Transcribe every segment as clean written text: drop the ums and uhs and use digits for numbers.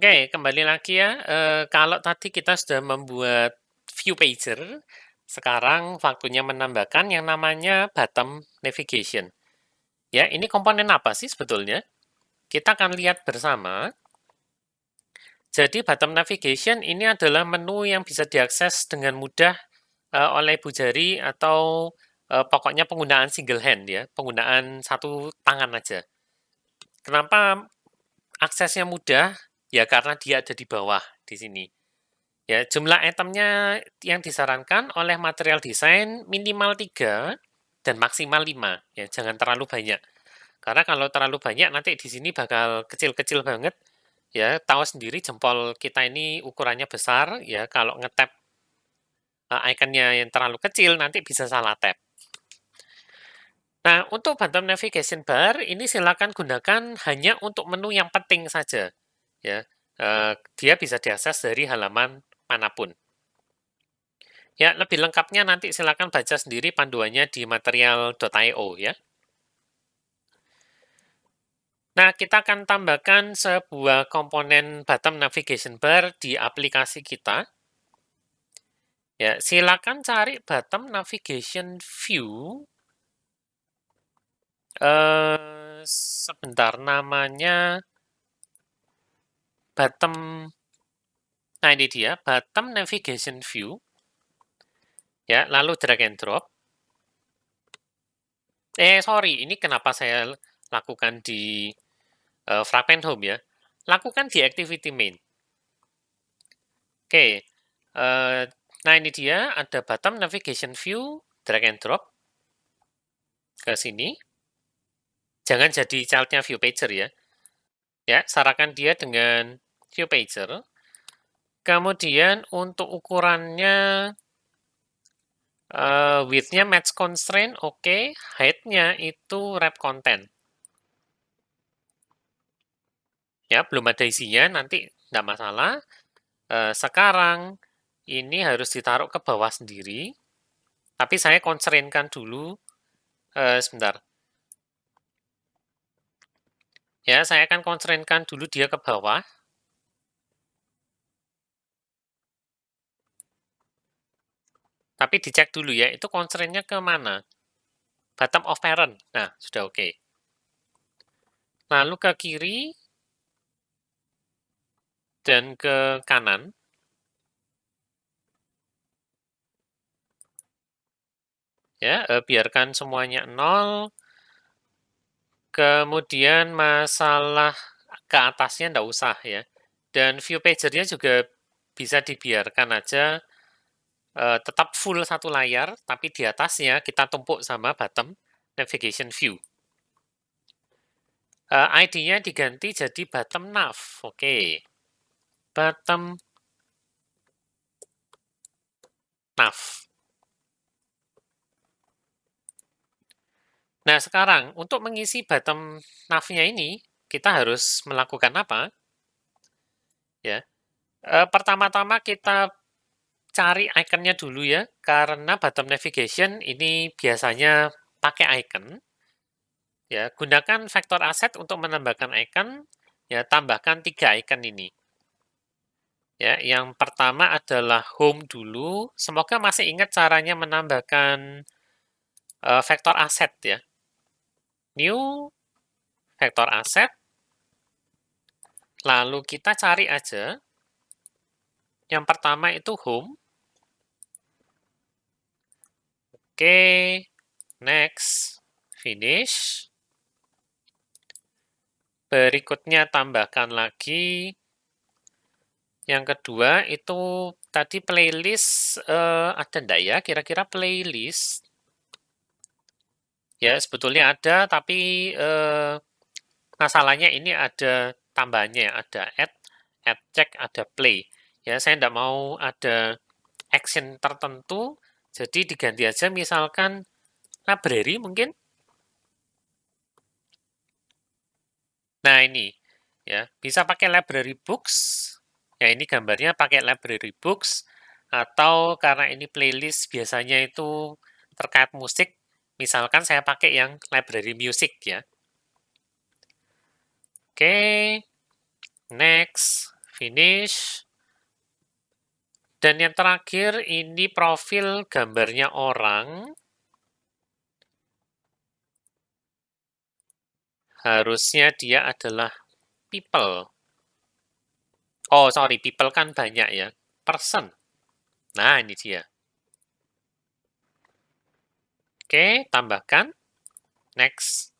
Oke, kembali lagi ya. Kalau tadi kita sudah membuat view pager, sekarang waktunya menambahkan yang namanya bottom navigation. Ya, ini komponen apa sih sebetulnya? Kita akan lihat bersama. Jadi bottom navigation ini adalah menu yang bisa diakses dengan mudah oleh ibu jari atau pokoknya penggunaan single hand ya, penggunaan satu tangan aja. Kenapa aksesnya mudah? Ya karena dia ada di bawah di sini. Ya, jumlah itemnya yang disarankan oleh material desain minimal 3 dan maksimal 5. Ya, jangan terlalu banyak. Karena kalau terlalu banyak nanti di sini bakal kecil-kecil banget. Ya, tahu sendiri jempol kita ini ukurannya besar. Ya, kalau nge-tap ikonnya yang terlalu kecil nanti bisa salah tap. Nah, untuk bottom navigation bar ini silakan gunakan hanya untuk menu yang penting saja. Ya, dia bisa diakses dari halaman manapun. Ya, lebih lengkapnya nanti silakan baca sendiri panduannya di material.io ya. Nah, kita akan tambahkan sebuah komponen bottom navigation bar di aplikasi kita. Ya, silakan cari bottom navigation view. Sebentar, namanya bottom. Nah, ini dia, bottom navigation view. Ya, lalu drag and drop. Sorry, ini kenapa saya lakukan di fragment home ya. Lakukan di activity main. Oke, nah ini dia ada bottom navigation view, drag and drop ke sini. Jangan jadi childnya view pager ya. Ya, sarakan dia dengan view pager. Kemudian untuk ukurannya, width-nya match constraint, oke. Height-nya itu wrap content. Ya, belum ada isinya, nanti tidak masalah. Sekarang ini harus ditaruh ke bawah sendiri. Tapi saya constraint-kan dulu. Sebentar. Ya, saya akan constraint-kan dulu dia ke bawah. Tapi dicek dulu ya, itu constraint-nya ke mana? Bottom of parent. Nah, sudah oke. Lalu ke kiri dan ke kanan. Ya, biarkan semuanya 0. Kemudian masalah ke atasnya enggak usah ya. Dan view pager-nya juga bisa dibiarkan aja tetap full satu layar, tapi di atasnya kita tumpuk sama bottom navigation view. ID-nya diganti jadi bottom nav. Oke. Bottom nav. Nah, sekarang untuk mengisi bottom nav-nya ini, kita harus melakukan apa? Ya, pertama-tama kita cari ikonnya dulu ya, karena bottom navigation ini biasanya pakai icon. Ya, gunakan vektor asset untuk menambahkan icon. Ya, tambahkan 3 icon ini. Ya, yang pertama adalah home dulu. Semoga masih ingat caranya menambahkan vektor asset ya. New vektor asset. Lalu kita cari aja. Yang pertama itu home. Oke, next, finish. Berikutnya tambahkan lagi. Yang kedua itu tadi playlist ada enggak ya? Kira-kira playlist. Ya, sebetulnya ada, tapi masalahnya ini ada tambahannya, ada add check, ada play. Ya, saya enggak mau ada action tertentu, jadi diganti aja misalkan library mungkin. Nah, ini ya, bisa pakai library books. Ya, ini gambarnya pakai library books atau karena ini playlist biasanya itu terkait musik, misalkan saya pakai yang library music ya. Oke. Next, finish. Dan yang terakhir, ini profil gambarnya orang. Harusnya dia adalah people. Oh, sorry, people kan banyak ya. Person. Nah, ini dia. Oke, tambahkan. Next.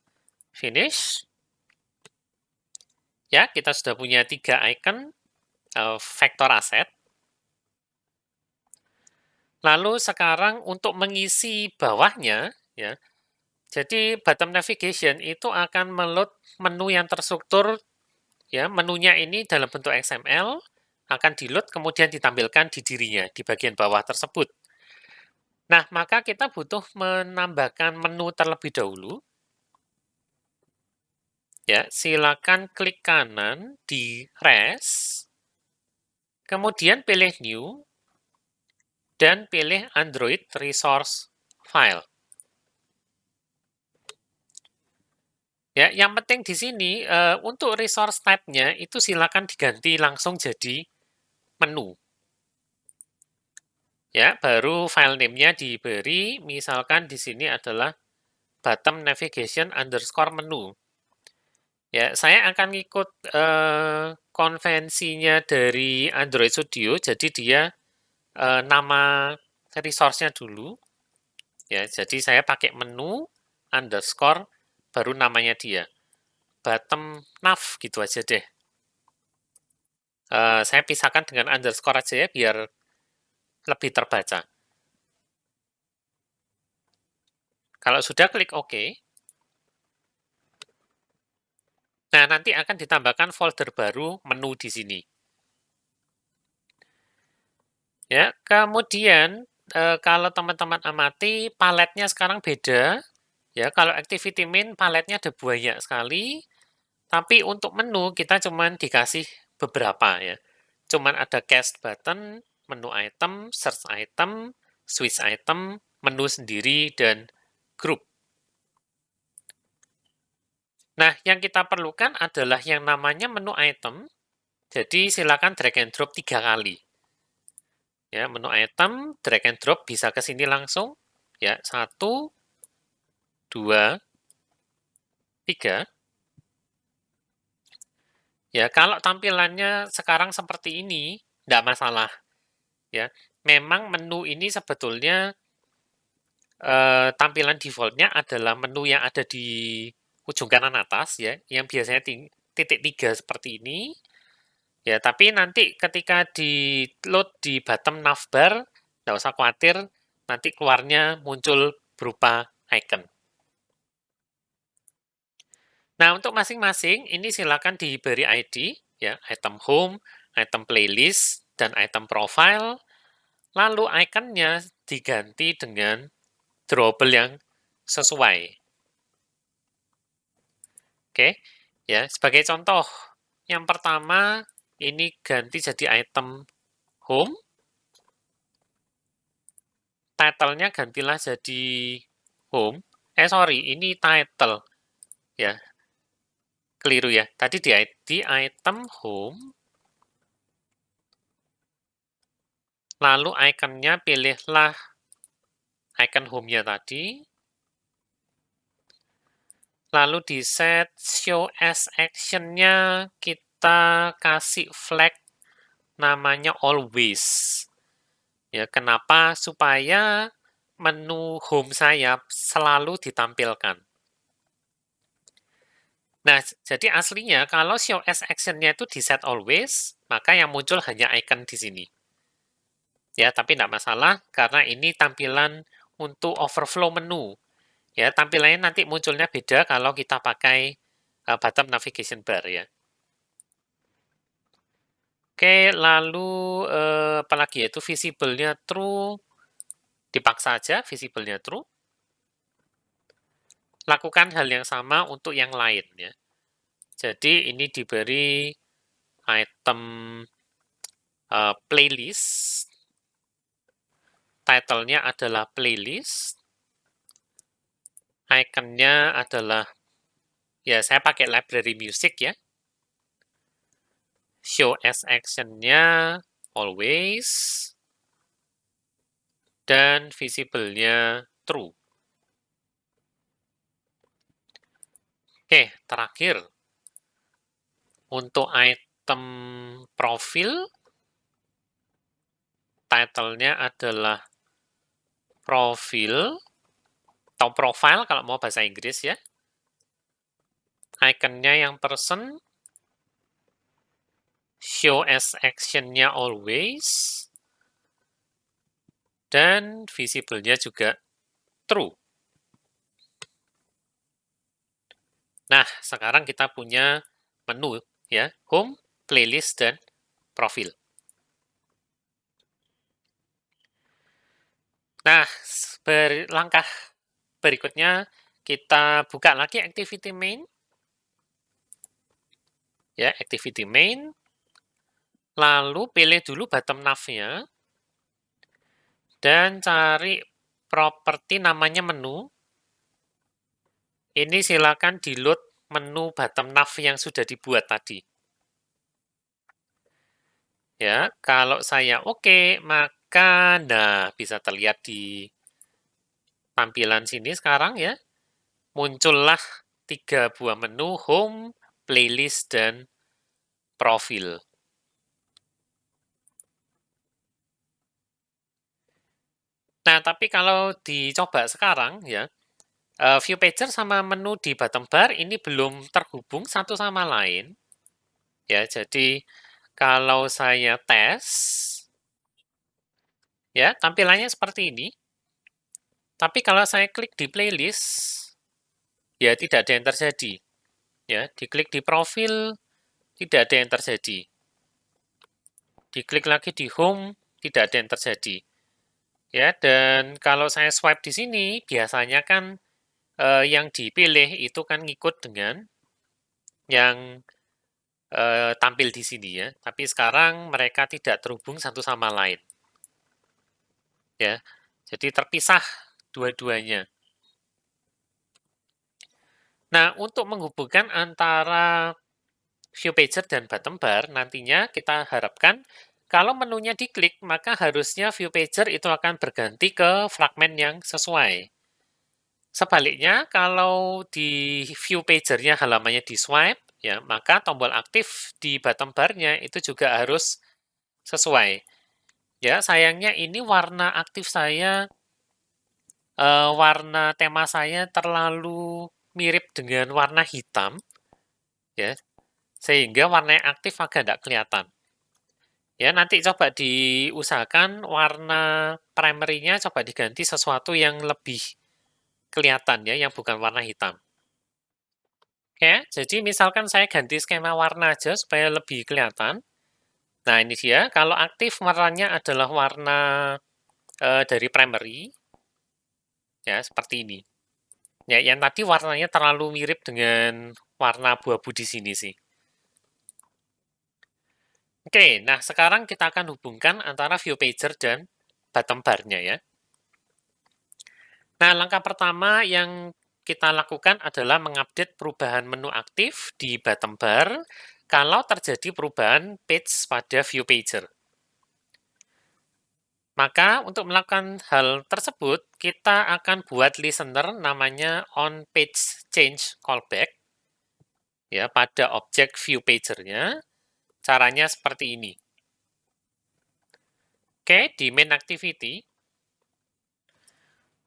Finish. Ya, kita sudah punya 3 icon vektor aset. Lalu sekarang untuk mengisi bawahnya, ya, jadi bottom navigation itu akan meload menu yang terstruktur, ya, menunya ini dalam bentuk XML, akan di-load kemudian ditampilkan di dirinya, di bagian bawah tersebut. Nah, maka kita butuh menambahkan menu terlebih dahulu. Ya, silakan klik kanan di res, kemudian pilih new, dan pilih Android Resource File. Ya, yang penting di sini untuk resource type-nya itu silakan diganti langsung jadi menu. Ya, baru file name-nya diberi, misalkan di sini adalah bottom navigation underscore menu. Ya, saya akan ikut konvensinya dari Android Studio, jadi dia nama resource-nya dulu. Ya, jadi saya pakai menu underscore baru namanya dia. Bottom nav gitu aja deh. Saya pisahkan dengan underscore aja ya biar lebih terbaca. Kalau sudah klik OK. Nah, nanti akan ditambahkan folder baru menu di sini. Ya, kemudian kalau teman-teman amati paletnya sekarang beda. Ya, kalau activity main paletnya ada banyak sekali, tapi untuk menu kita cuman dikasih beberapa ya. Cuman ada cast button, menu item, search item, switch item, menu sendiri, dan group. Nah, yang kita perlukan adalah yang namanya menu item. Jadi silakan drag and drop 3 kali. Ya, menu item, drag and drop bisa ke sini langsung. Ya, 1, 2, 3. Ya, kalau tampilannya sekarang seperti ini, tidak masalah. Ya, memang menu ini sebetulnya tampilan defaultnya adalah menu yang ada di ujung kanan atas ya, yang biasanya titik 3 seperti ini. Ya, tapi nanti ketika di load di bottom navbar, tidak usah khawatir, nanti keluarnya muncul berupa icon. Nah, untuk masing-masing ini silakan diberi ID, ya, item home, item playlist, dan item profile. Lalu ikonnya diganti dengan drawable yang sesuai. Oke, ya, sebagai contoh, yang pertama ini ganti jadi item home, title-nya gantilah jadi home. Sorry, ini title. Ya, keliru ya. Tadi di item home, lalu ikonnya pilihlah icon home-nya tadi. Lalu di set show as action-nya kita kasih flag namanya always. Ya, kenapa? Supaya menu home saya selalu ditampilkan. Nah, jadi aslinya kalau show as action-nya itu di set always, maka yang muncul hanya icon di sini. Ya, tapi tidak masalah karena ini tampilan untuk overflow menu. Ya, tampilannya nanti munculnya beda kalau kita pakai bottom navigation bar ya. Oke, lalu apalagi yaitu visible-nya true, dipaksa aja visible-nya true. Lakukan hal yang sama untuk yang lain ya. Jadi ini diberi item playlist, title-nya adalah playlist, icon-nya adalah, ya saya pakai library music ya. show as action-nya always, dan visible-nya true. Oke, terakhir. Untuk item profil, title-nya adalah profil, atau profile kalau mau bahasa Inggris ya. Icon-nya yang person, show as action-nya always, dan visible-nya juga true. Nah, sekarang kita punya menu ya, home, playlist, dan profil. Nah, langkah berikutnya kita buka lagi activity main. Ya, activity main. Lalu pilih dulu bottom nav-nya. Dan cari properti namanya menu. Ini silakan di-load menu bottom nav yang sudah dibuat tadi. Ya, kalau saya oke, maka bisa terlihat di tampilan sini sekarang ya. Muncullah 3 buah menu, home, playlist, dan profil. Nah, tapi kalau dicoba sekarang ya, view pager sama menu di bottom bar ini belum terhubung satu sama lain. Ya, jadi kalau saya tes, ya tampilannya seperti ini. Tapi kalau saya klik di playlist, ya tidak ada yang terjadi. Ya, diklik di profil, tidak ada yang terjadi. Diklik lagi di home, tidak ada yang terjadi. Ya, dan kalau saya swipe di sini, biasanya kan yang dipilih itu kan ngikut dengan yang tampil di sini ya. Tapi sekarang mereka tidak terhubung satu sama lain. Ya, jadi terpisah dua-duanya. Nah, untuk menghubungkan antara view pager dan bottom bar, nantinya kita harapkan kalau menunya diklik, maka harusnya view pager itu akan berganti ke fragmen yang sesuai. Sebaliknya, kalau di view pager-nya halamannya di swipe, ya, maka tombol aktif di bottom bar-nya itu juga harus sesuai. Ya, sayangnya ini warna aktif saya, warna tema saya terlalu mirip dengan warna hitam, ya, sehingga warna yang aktif agak tidak kelihatan. Ya, nanti coba diusahakan warna primary-nya coba diganti sesuatu yang lebih kelihatan ya, yang bukan warna hitam. Oke, jadi misalkan saya ganti skema warna aja supaya lebih kelihatan. Nah, ini dia. Kalau aktif warnanya adalah warna dari primary, ya seperti ini. Ya, yang tadi warnanya terlalu mirip dengan warna abu-abu di sini sih. Oke, nah sekarang kita akan hubungkan antara view pager dan bottom bar-nya ya. Nah, langkah pertama yang kita lakukan adalah mengupdate perubahan menu aktif di bottom bar kalau terjadi perubahan page pada view pager. Maka untuk melakukan hal tersebut, kita akan buat listener namanya onPageChange callback ya pada objek view pager-nya. Caranya seperti ini. Oke, di main activity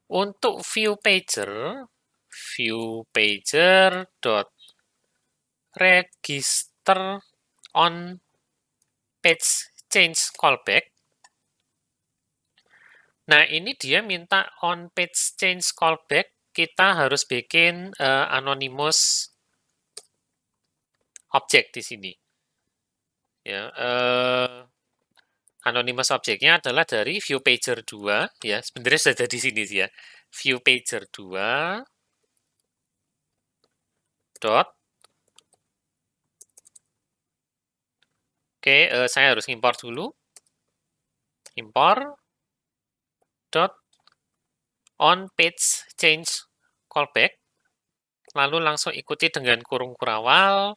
untuk view pager dot register on page change callback. Nah, ini dia minta on page change callback, kita harus bikin anonymous object di sini. Ya, anonymous objeknya adalah dari view pager 2 ya. Sebenarnya sudah di sini sih ya. View pager 2 dot. Oke, saya harus import dulu. Import dot on page change callback. Lalu langsung ikuti dengan kurung kurawal.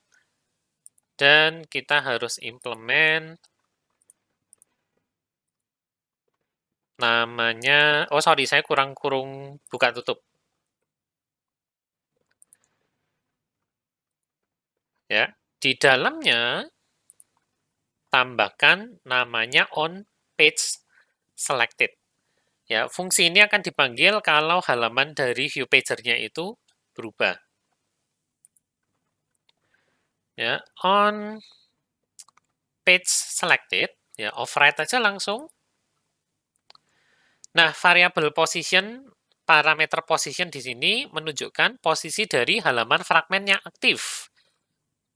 Dan kita harus implement namanya, oh sorry, saya kurang buka tutup. Ya, di dalamnya tambahkan namanya on page selected. Ya, fungsi ini akan dipanggil kalau halaman dari view pager-nya itu berubah. Ya, on page selected, ya override aja langsung. Nah, variabel position, parameter position di sini menunjukkan posisi dari halaman fragmen yang aktif.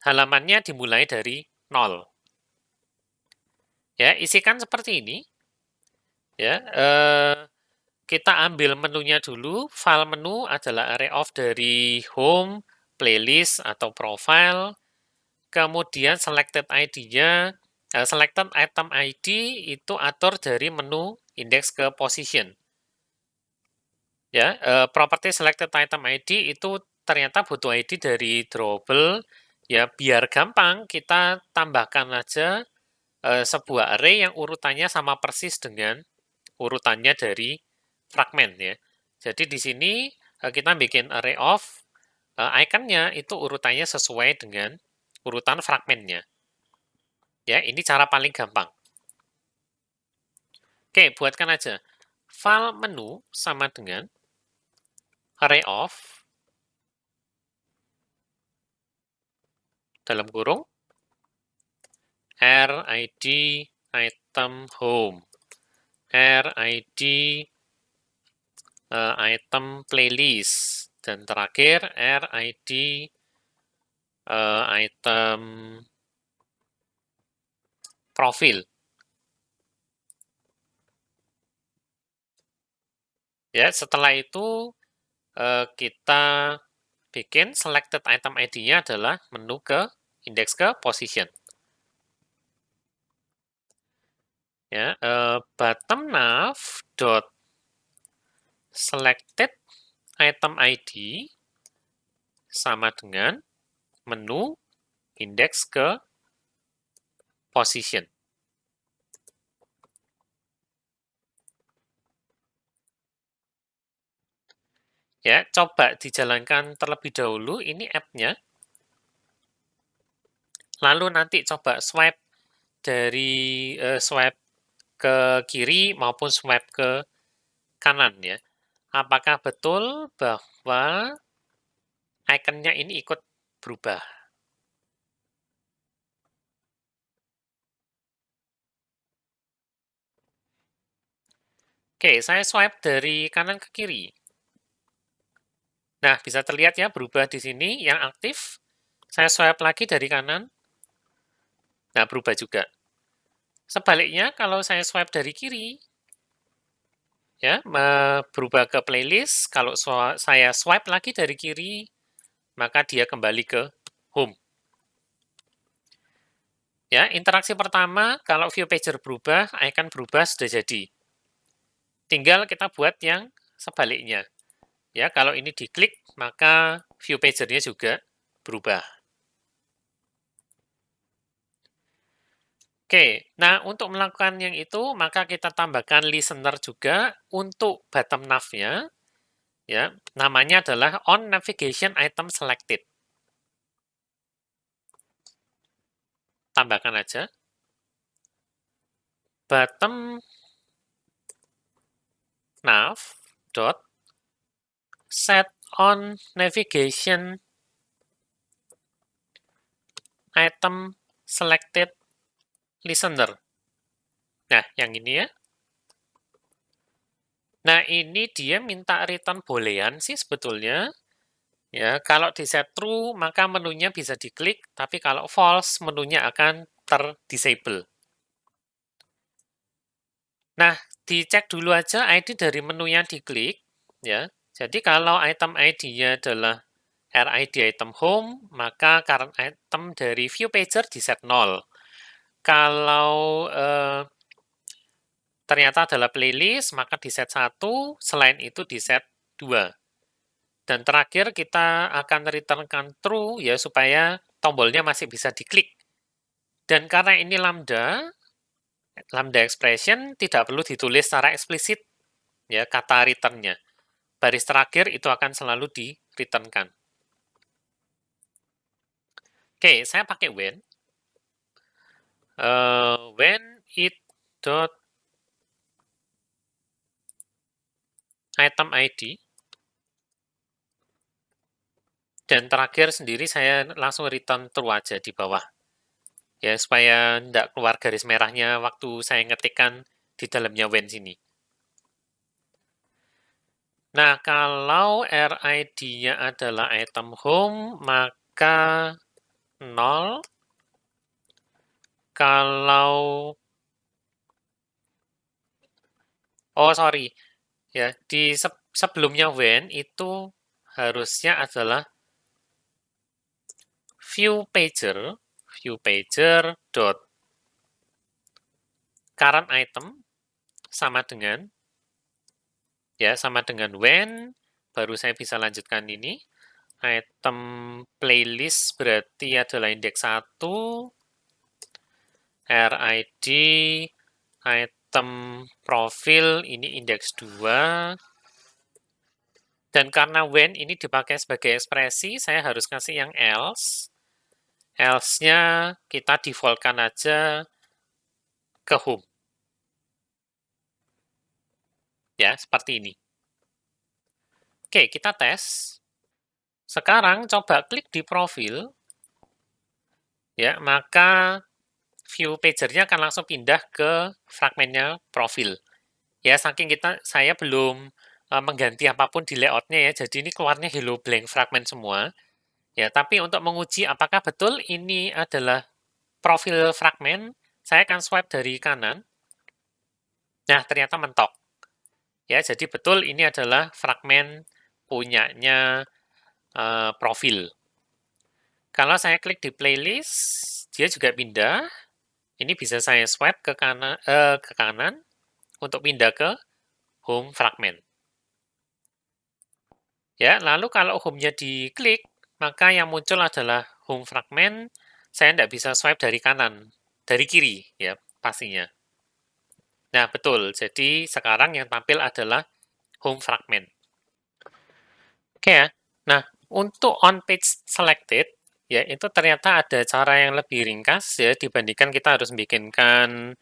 Halamannya dimulai dari 0. Ya, isikan seperti ini. Ya, kita ambil menunya dulu. File menu adalah array of dari home, playlist, atau profile. Kemudian selected ID-nya, selected item ID itu atur dari menu index ke position. Ya, property selected item ID itu ternyata butuh ID dari drawable. Ya, biar gampang kita tambahkan aja sebuah array yang urutannya sama persis dengan urutannya dari fragmen ya. Jadi di sini kita bikin array of iconnya itu urutannya sesuai dengan urutan fragmennya. Ya, ini cara paling gampang. Oke, buatkan aja. File menu sama dengan array of dalam kurung RID item home, RID item playlist, dan terakhir RID item profil. Ya, setelah itu kita bikin selected item ID-nya adalah menu ke indeks ke position. Ya, bottom nav dot selected item ID sama dengan menu indeks ke position. Ya, coba dijalankan terlebih dahulu ini app-nya. Lalu nanti coba swipe dari swipe ke kiri maupun swipe ke kanan ya. Apakah betul bahwa ikonnya ini ikut berubah? Oke, saya swipe dari kanan ke kiri. Nah, bisa terlihat ya berubah di sini yang aktif. Saya swipe lagi dari kanan. Nah, berubah juga. Sebaliknya, kalau saya swipe dari kiri, ya, berubah ke playlist. Kalau saya swipe lagi dari kiri, maka dia kembali ke home. Ya, interaksi pertama, kalau view pager berubah, icon berubah sudah jadi. Tinggal kita buat yang sebaliknya. Ya, kalau ini diklik, maka view pager-nya juga berubah. Oke, nah untuk melakukan yang itu, maka kita tambahkan listener juga untuk bottom nav-nya. Ya, namanya adalah on navigation item selected. Tambahkan aja. Bottom nav dot set on navigation item selected listener. Nah, yang ini ya. Nah, ini dia minta return boolean sih sebetulnya. Ya, kalau di set true, maka menunya bisa diklik, tapi kalau false, menunya akan terdisable. Nah, dicek dulu aja ID dari menu yang diklik, ya. Jadi kalau item ID-nya adalah RID item home, maka current item dari view pager di set 0. Kalau ternyata adalah playlist, maka di set 1, selain itu di set 2. Dan terakhir kita akan returnkan true ya supaya tombolnya masih bisa diklik Dan karena ini lambda expression tidak perlu ditulis secara eksplisit, ya, kata return-nya. Baris terakhir itu akan selalu di-return-kan. Oke, saya pakai when. When it dot item ID, dan terakhir sendiri saya langsung return true aja di bawah. Ya, supaya tidak keluar garis merahnya waktu saya ngetikkan di dalamnya when sini. Nah, kalau RID-nya adalah item home, maka 0. Kalau, oh sorry, ya, di sebelumnya when itu harusnya adalah view pager dot current item sama dengan, ya, sama dengan when, baru saya bisa lanjutkan ini. Item playlist berarti adalah indeks 1, RID, item profil ini indeks 2, dan karena when ini dipakai sebagai ekspresi, saya harus kasih yang else. Else-nya kita default-kan aja ke home. Ya, seperti ini. Oke, kita tes. Sekarang coba klik di profil, ya, maka view pager-nya akan langsung pindah ke fragmennya profil. Ya, saking saya belum mengganti apapun di layout-nya ya, jadi ini keluarnya hello blank fragment semua. Ya, tapi untuk menguji apakah betul ini adalah profil fragment, saya akan swipe dari kanan. Nah, ternyata mentok. Ya, jadi betul ini adalah fragmen punyanya profil. Kalau saya klik di playlist, dia juga pindah. Ini bisa saya swipe ke kanan untuk pindah ke home fragment. Ya, lalu kalau home-nya diklik, maka yang muncul adalah home fragment. Saya tidak bisa swipe dari kanan, dari kiri, ya, pastinya. Nah, betul. Jadi sekarang yang tampil adalah home fragment. Oke ya. Nah, untuk on page selected, ya, itu ternyata ada cara yang lebih ringkas ya dibandingkan kita harus bikinkan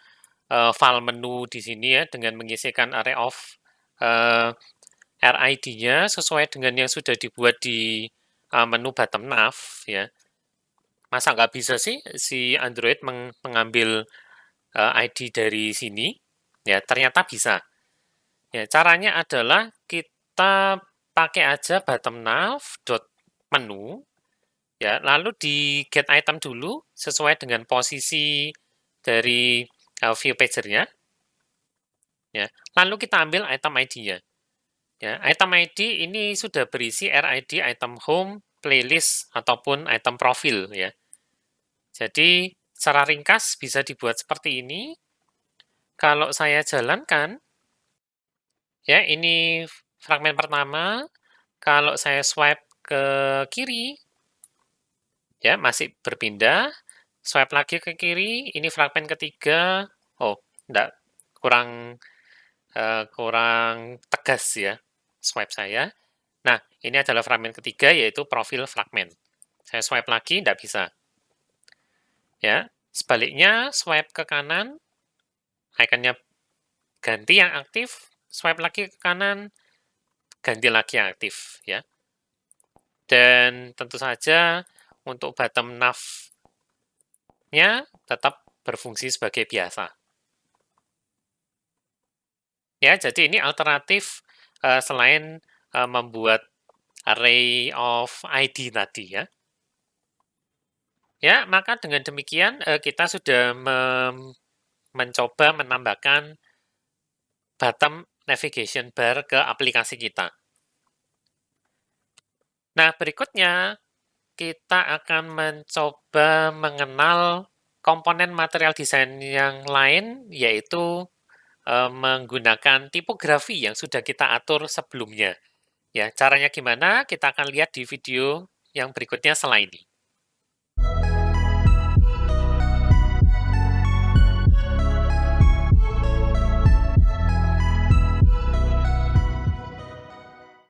file menu di sini ya dengan mengisikan array of RID-nya sesuai dengan yang sudah dibuat di menu bottom nav ya. Masa nggak bisa sih si Android mengambil ID dari sini? Ya, ternyata bisa. Ya, caranya adalah kita pakai aja bottom nav dot menu ya, lalu di get item dulu sesuai dengan posisi dari view pager-nya. Ya, lalu kita ambil item ID-nya. Ya, item ID ini sudah berisi RID item home, playlist ataupun item profil ya. Jadi secara ringkas bisa dibuat seperti ini. Kalau saya jalankan, ya ini fragmen pertama. Kalau saya swipe ke kiri, ya masih berpindah. Swipe lagi ke kiri, ini fragmen ketiga. Oh, enggak, kurang tegas ya swipe saya. Nah, ini adalah fragmen ketiga, yaitu profil fragmen. Saya swipe lagi, enggak bisa. Ya, sebaliknya swipe ke kanan, ikonnya ganti yang aktif, swipe lagi ke kanan, ganti lagi yang aktif ya. Dan tentu saja untuk bottom nav-nya tetap berfungsi sebagai biasa. Ya, jadi ini alternatif selain membuat array of ID tadi ya. Ya, maka dengan demikian kita sudah mencoba menambahkan bottom navigation bar ke aplikasi kita. Nah, berikutnya kita akan mencoba mengenal komponen material desain yang lain, yaitu menggunakan tipografi yang sudah kita atur sebelumnya. Ya, caranya gimana? Kita akan lihat di video yang berikutnya setelah ini.